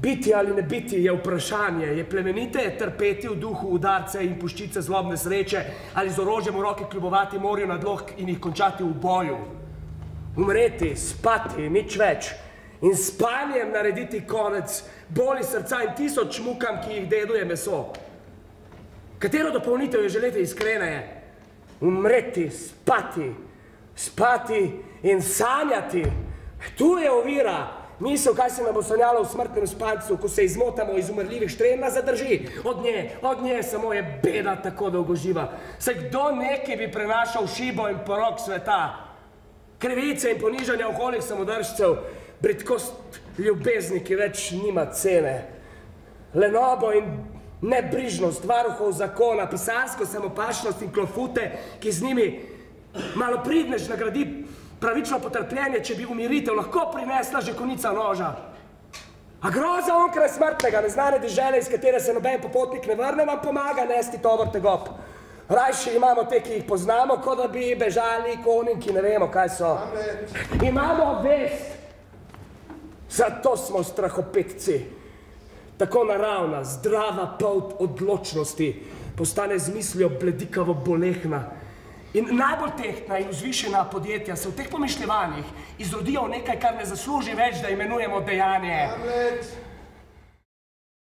Biti ali ne biti je vprašanje. Je plemenite trpeti v duhu udarce in puščice zlobne sreče ali z orožjem v roki kljubovati morju nadloh in jih končati v boju. Umreti, spati, nič več. In spanjem narediti konec boli srca in 1000 mukam, ki jih deduje meso. Katero dopolnitev je želeti iskreneje? Umreti, spati, spati in sanjati. Tu je ovira. Misel, kaj se nam bo sanjalo v smrtnem spancu, ko se izmotamo iz umrljivih štrena, zadrži. Od nje samo je beda tako dolgoživa. Saj kdo neki bi prenašal šibo in porok sveta? Krivice in ponižanja okolih samodržcev, bridkost ljubezni, ki več nima cene. Lenobo in nebrižnost varuhov zakona, pisarsko samopašnost in klofute, ki z njimi malopridnež nagradi pravično potrpljenje, če bi umiritev lahko prinesla že konica noža. A groza onkraj smrtnega, neznane dežele, iz katere se noben popotnik ne vrne, nam pomaga nesti tovor tegob. Rajši imamo te, ki jih poznamo, kot da bi bežali konji, ki ne vemo, kaj so. Imamo vest. Zato smo strahopetci. Tako naravna, zdrava polt odločnosti postane z mislijo bledikavo bolehna. In najbolj tehtna in vzvišena podjetja se v teh pomišljevanjih izrodijo v nekaj, kar ne zasluži več, da imenujemo dejanje.